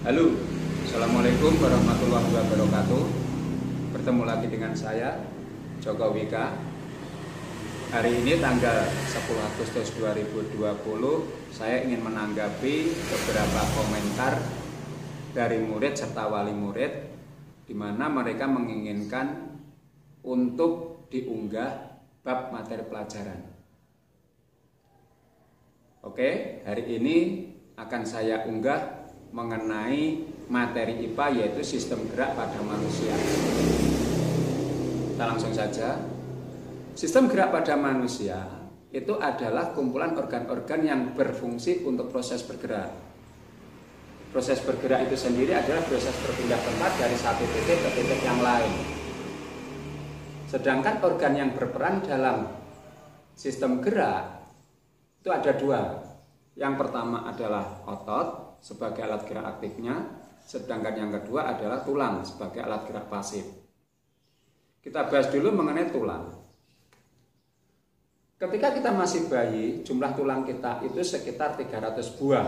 Halo, Assalamualaikum warahmatullahi wabarakatuh. Bertemu lagi dengan saya, Joko Wika. Hari ini tanggal 10 Agustus 2020, saya ingin menanggapi beberapa komentar dari murid serta wali murid, di mana mereka menginginkan untuk diunggah bab materi pelajaran. Oke, hari ini akan saya unggah mengenai materi IPA, yaitu sistem gerak pada manusia. Kita langsung saja. Sistem gerak pada manusia itu adalah kumpulan organ-organ yang berfungsi untuk proses bergerak. Proses bergerak itu sendiri adalah proses berpindah tempat dari satu titik ke titik yang lain. Sedangkan organ yang berperan dalam sistem gerak itu ada dua. Yang pertama adalah otot sebagai alat gerak aktifnya, sedangkan yang kedua adalah tulang sebagai alat gerak pasif. Kita bahas dulu mengenai tulang. Ketika kita masih bayi, jumlah tulang kita itu sekitar 300 buah,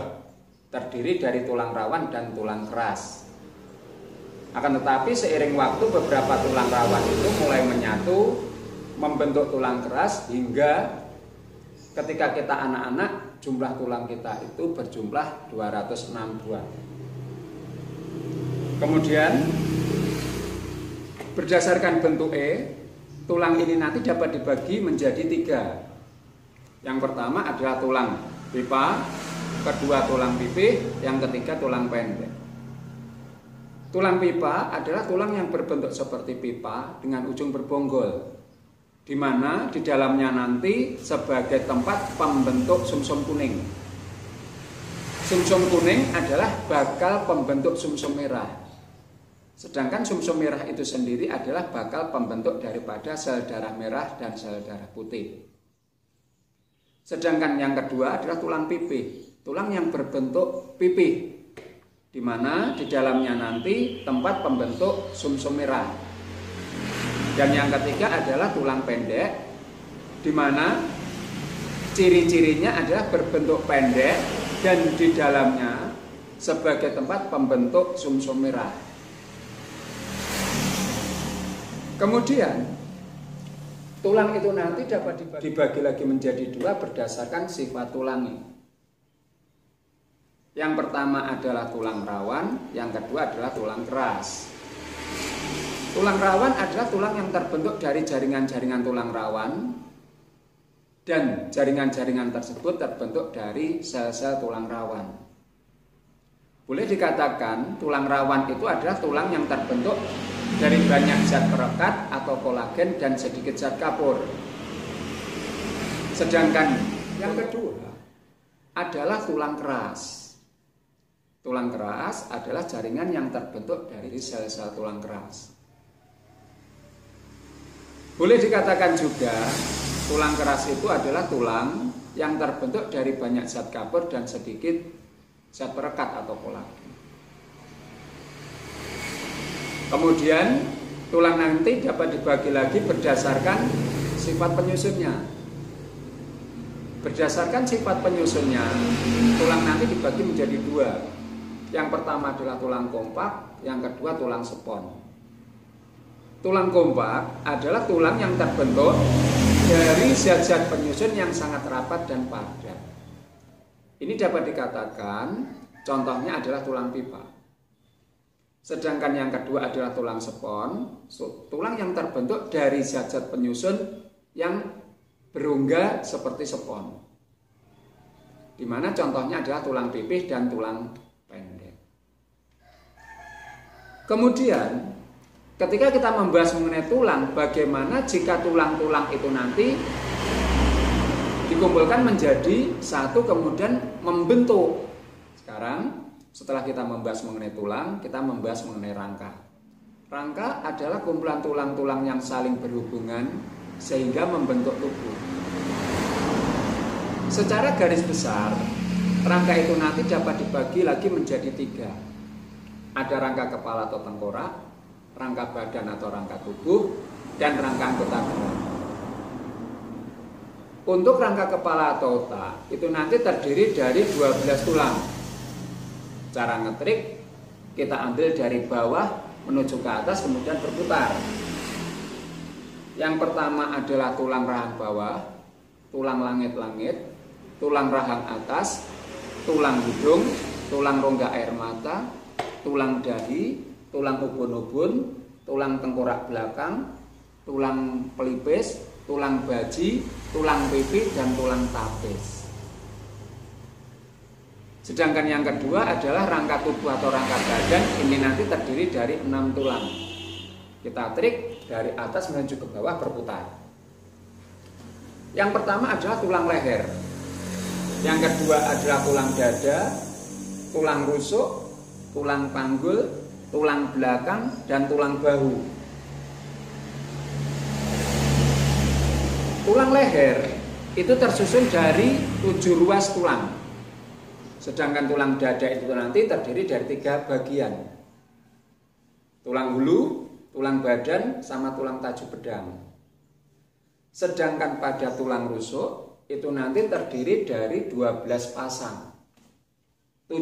terdiri dari tulang rawan dan tulang keras. Akan tetapi seiring waktu beberapa tulang rawan itu mulai menyatu, membentuk tulang keras, hingga ketika kita anak-anak, jumlah tulang kita itu berjumlah 206 buah. Kemudian berdasarkan bentuk tulang ini nanti dapat dibagi menjadi 3. Yang pertama adalah tulang pipa, kedua tulang pipih, yang ketiga tulang pendek. Tulang pipa adalah tulang yang berbentuk seperti pipa dengan ujung berbonggol, di mana di dalamnya nanti sebagai tempat pembentuk sumsum kuning. Sumsum kuning adalah bakal pembentuk sumsum merah. Sedangkan sumsum merah itu sendiri adalah bakal pembentuk daripada sel darah merah dan sel darah putih. Sedangkan yang kedua adalah tulang pipih, tulang yang berbentuk pipih, di mana di dalamnya nanti tempat pembentuk sumsum merah. Dan yang ketiga adalah tulang pendek, di mana ciri-cirinya adalah berbentuk pendek dan di dalamnya sebagai tempat pembentuk sumsum merah. Kemudian tulang itu nanti dapat dibagi lagi menjadi 2 berdasarkan sifat tulangnya. Yang pertama adalah tulang rawan, yang kedua adalah tulang keras. Tulang rawan adalah tulang yang terbentuk dari jaringan-jaringan tulang rawan, dan jaringan-jaringan tersebut terbentuk dari sel-sel tulang rawan. Boleh dikatakan tulang rawan itu adalah tulang yang terbentuk dari banyak zat perekat atau kolagen dan sedikit zat kapur. Sedangkan yang kedua adalah tulang keras. Tulang keras adalah jaringan yang terbentuk dari sel-sel tulang keras. Boleh dikatakan juga tulang keras itu adalah tulang yang terbentuk dari banyak zat kapur dan sedikit zat perekat atau kolagen. Kemudian tulang nanti dapat dibagi lagi berdasarkan sifat penyusunnya. Berdasarkan sifat penyusunnya, tulang nanti dibagi menjadi 2. Yang pertama adalah tulang kompak, yang kedua tulang spons. Tulang kompak adalah tulang yang terbentuk dari zat-zat penyusun yang sangat rapat dan padat. Ini dapat dikatakan contohnya adalah tulang pipa. Sedangkan yang kedua adalah tulang spons, tulang yang terbentuk dari zat-zat penyusun yang berongga seperti spons. Di mana contohnya adalah tulang pipih dan tulang pendek. Kemudian ketika kita membahas mengenai tulang, bagaimana jika tulang-tulang itu nanti dikumpulkan menjadi satu kemudian membentuk. Sekarang setelah kita membahas mengenai tulang, kita membahas mengenai rangka. Rangka adalah kumpulan tulang-tulang yang saling berhubungan sehingga membentuk tubuh. Secara garis besar, rangka itu nanti dapat dibagi lagi menjadi 3. Ada rangka kepala atau tengkorak, rangka badan atau rangka tubuh, dan rangka anggota gerak. Untuk rangka kepala atau otak itu nanti terdiri dari 12 tulang. Cara ngetrik kita ambil dari bawah menuju ke atas kemudian berputar. Yang pertama adalah tulang rahang bawah, tulang langit-langit, tulang rahang atas, tulang hidung, tulang rongga air mata, tulang dahi, tulang ubun-ubun, tulang tengkorak belakang, tulang pelipis, tulang baji, tulang pipi, dan tulang tapis. Sedangkan yang kedua adalah rangka tubuh atau rangka badan. Ini nanti terdiri dari 6 tulang. Kita trik dari atas menuju ke bawah berputar. Yang pertama adalah tulang leher. Yang kedua adalah tulang dada, tulang rusuk, tulang panggul, tulang belakang, dan tulang bahu. Tulang leher itu tersusun dari 7 ruas tulang. Sedangkan tulang dada itu nanti terdiri dari 3 bagian. Tulang hulu, tulang badan, sama tulang tajuk pedang. Sedangkan pada tulang rusuk itu nanti terdiri dari 12 pasang. 7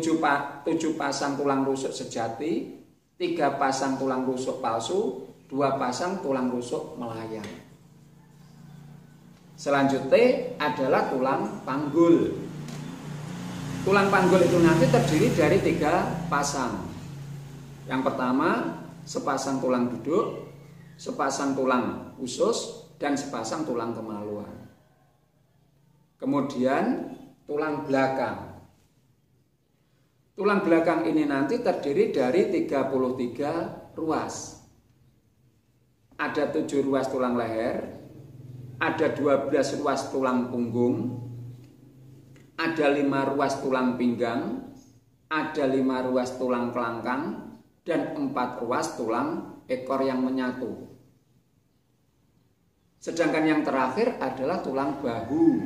pasang tulang rusuk sejati, 3 pasang tulang rusuk palsu, 2 pasang tulang rusuk melayang. Selanjutnya adalah tulang panggul. Tulang panggul itu nanti terdiri dari 3 pasang. Yang pertama, sepasang tulang duduk, sepasang tulang usus, dan sepasang tulang kemaluan. Kemudian tulang belakang. Tulang belakang ini nanti terdiri dari 33 ruas. Ada 7 ruas tulang leher, ada 12 ruas tulang punggung, ada 5 ruas tulang pinggang, ada 5 ruas tulang kelangkang, dan 4 ruas tulang ekor yang menyatu. Sedangkan yang terakhir adalah tulang bahu.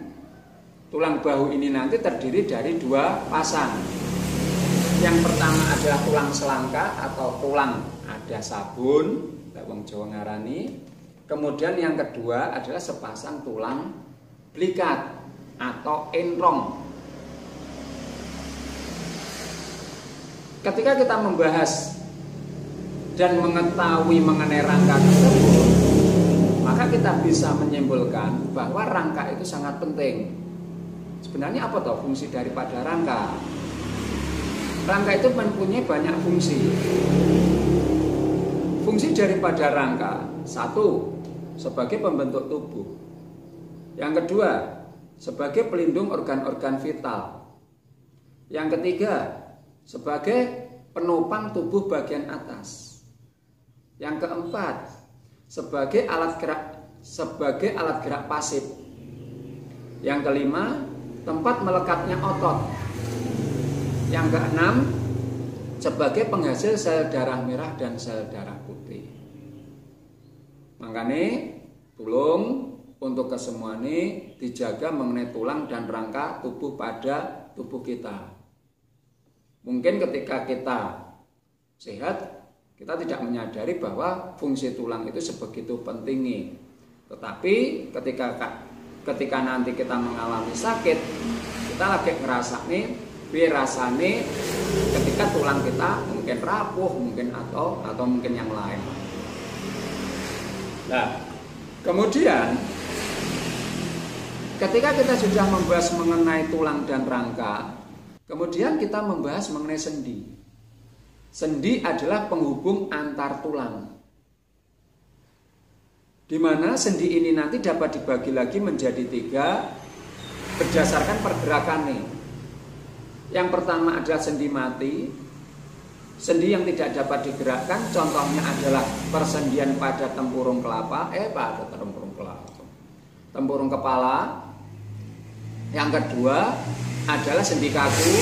Tulang bahu ini nanti terdiri dari 2 pasang. Yang pertama adalah tulang selangka atau tulang ada sabun, wong Jawa ngarani. Kemudian yang kedua adalah sepasang tulang belikat atau enrong. Ketika kita membahas dan mengetahui mengenai rangka tersebut, maka kita bisa menyimpulkan bahwa rangka itu sangat penting. Sebenarnya apa toh fungsi daripada rangka? Rangka itu mempunyai banyak fungsi. Fungsi daripada rangka, 1, sebagai pembentuk tubuh. Yang kedua, sebagai pelindung organ-organ vital. Yang ketiga, sebagai penopang tubuh bagian atas. Yang keempat, sebagai alat gerak pasif. Yang kelima, tempat melekatnya otot. Yang keenam, sebagai penghasil sel darah merah dan sel darah putih. Makanya tolong untuk kesemua ini dijaga mengenai tulang dan rangka tubuh pada tubuh kita. Mungkin ketika kita sehat, kita tidak menyadari bahwa fungsi tulang itu sebegitu pentingnya. Tetapi ketika nanti kita mengalami sakit, kita lagi ngerasa nih, rasane ketika tulang kita mungkin rapuh, mungkin atau mungkin yang lain. Nah, kemudian ketika kita sudah membahas mengenai tulang dan rangka, kemudian kita membahas mengenai sendi. Sendi adalah penghubung antar tulang, di mana sendi ini nanti dapat dibagi lagi menjadi 3 berdasarkan pergerakannya. Yang pertama adalah sendi mati, sendi yang tidak dapat digerakkan. Contohnya adalah persendian pada tempurung tempurung kepala. Yang kedua adalah sendi kaku,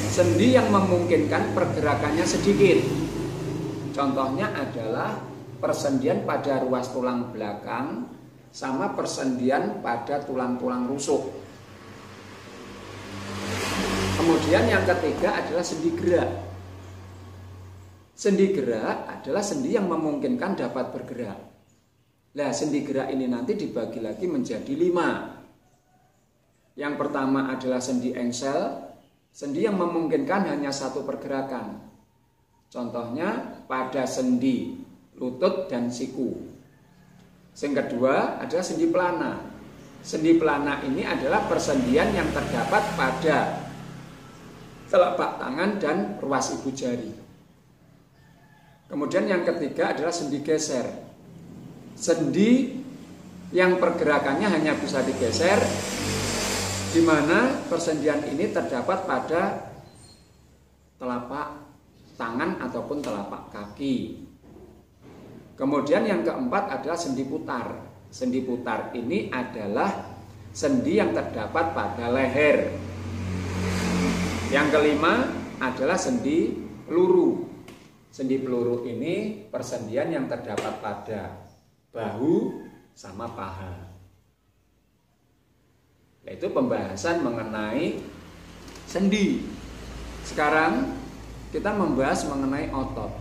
sendi yang memungkinkan pergerakannya sedikit. Contohnya adalah persendian pada ruas tulang belakang sama persendian pada tulang-tulang rusuk. Kemudian yang ketiga adalah sendi gerak. Sendi gerak adalah sendi yang memungkinkan dapat bergerak. Nah, sendi gerak ini nanti dibagi lagi menjadi 5. Yang pertama adalah sendi engsel, sendi yang memungkinkan hanya 1 pergerakan. Contohnya pada sendi lutut dan siku. Yang kedua adalah sendi pelana. Sendi pelana ini adalah persendian yang terdapat pada telapak tangan dan ruas ibu jari. Kemudian yang ketiga adalah sendi geser. Sendi yang pergerakannya hanya bisa digeser, di mana persendian ini terdapat pada telapak tangan ataupun telapak kaki. Kemudian yang keempat adalah sendi putar. Sendi putar ini adalah sendi yang terdapat pada leher. Yang kelima adalah sendi peluru. Sendi peluru ini persendian yang terdapat pada bahu sama paha. Yaitu pembahasan mengenai sendi. Sekarang kita membahas mengenai otot.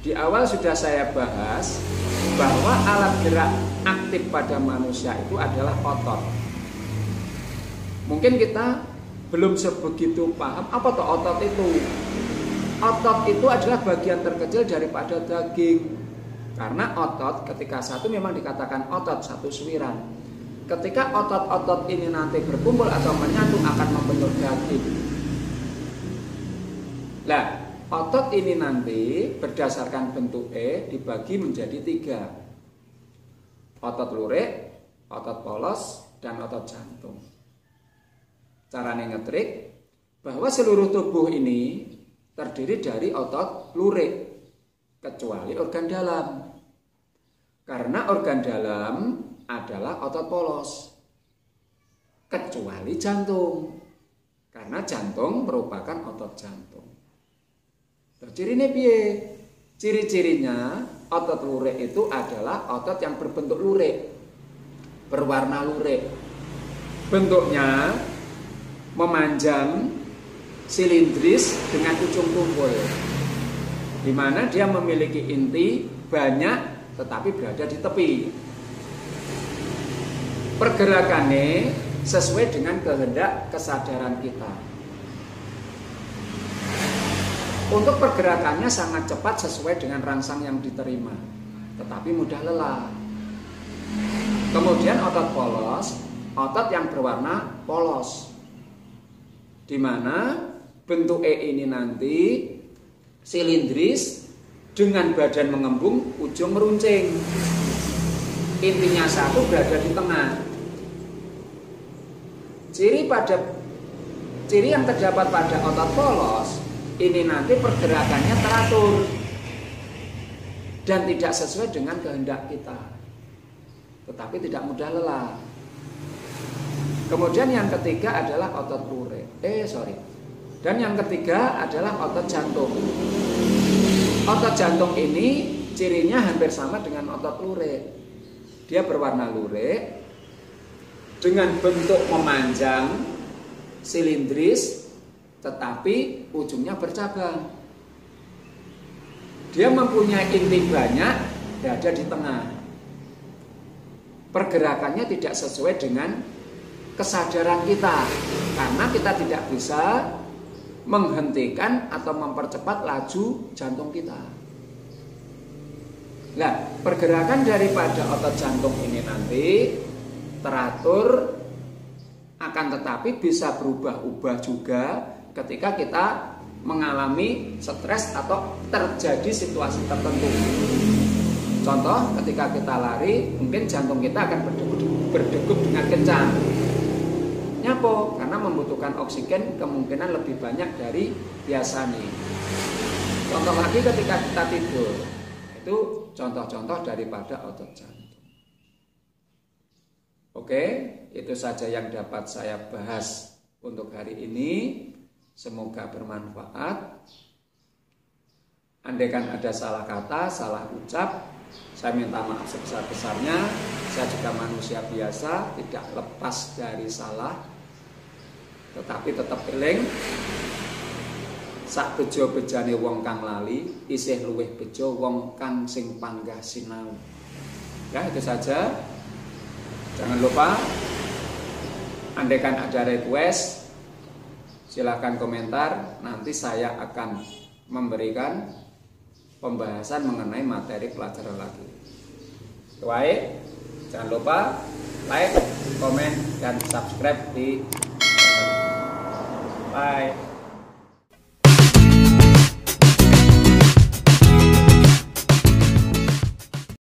Di awal sudah saya bahas bahwa alat gerak aktif pada manusia itu adalah otot. Mungkin kita belum sebegitu paham apa tuh otot itu. Otot itu adalah bagian terkecil daripada daging. Karena otot ketika satu memang dikatakan otot satu suwiran. Ketika otot-otot ini nanti berkumpul atau menyatu akan membentuk daging. Nah, otot ini nanti berdasarkan bentuk dibagi menjadi 3. Otot lurik, otot polos, dan otot jantung. Caranya ngetrik bahwa seluruh tubuh ini terdiri dari otot lurik, kecuali organ dalam. Karena organ dalam adalah otot polos, kecuali jantung. Karena jantung merupakan otot jantung. Cirinya piye? Ciri-cirinya otot lurik itu adalah otot yang berbentuk lurik, berwarna lurik. Bentuknya memanjang, silindris dengan ujung tumpul, di mana dia memiliki inti banyak tetapi berada di tepi. Pergerakannya sesuai dengan kehendak kesadaran kita. Untuk pergerakannya sangat cepat sesuai dengan rangsang yang diterima, tetapi mudah lelah. Kemudian otot polos, otot yang berwarna polos, di mana bentuk ini nanti silindris dengan badan mengembung, ujung meruncing. Intinya satu berada di tengah. Ciri yang terdapat pada otot polos ini nanti pergerakannya teratur dan tidak sesuai dengan kehendak kita, tetapi tidak mudah lelah. Kemudian yang ketiga adalah otot lurik. Dan yang ketiga adalah otot jantung. Otot jantung ini cirinya hampir sama dengan otot lurik. Dia berwarna lurik dengan bentuk memanjang, silindris, tetapi ujungnya bercabang. Dia mempunyai inti banyak, berada di tengah. Pergerakannya tidak sesuai dengan kesadaran kita, karena kita tidak bisa menghentikan atau mempercepat laju jantung kita. Nah, pergerakan daripada otot jantung ini nanti teratur, akan tetapi bisa berubah-ubah juga ketika kita mengalami stres atau terjadi situasi tertentu. Contoh, ketika kita lari, mungkin jantung kita akan berdegup dengan kencang. Nyapo? Karena membutuhkan oksigen kemungkinan lebih banyak dari biasanya. Contoh lagi ketika kita tidur, itu contoh-contoh daripada otot jantung. Oke, itu saja yang dapat saya bahas untuk hari ini. Semoga bermanfaat. Andaikan ada salah kata, salah ucap, saya minta maaf sebesar-besarnya. Saya juga manusia biasa, tidak lepas dari salah, tetapi tetap eling. Sak bejo bejane wong kang lali, isih luwih bejo wong kang sing panggah sinau. Ya, itu saja. Jangan lupa, andaikan ada request, silakan komentar. Nanti saya akan memberikan pembahasan mengenai materi pelajaran lagi. Baik, jangan lupa like, komen, dan subscribe di channel. Bye.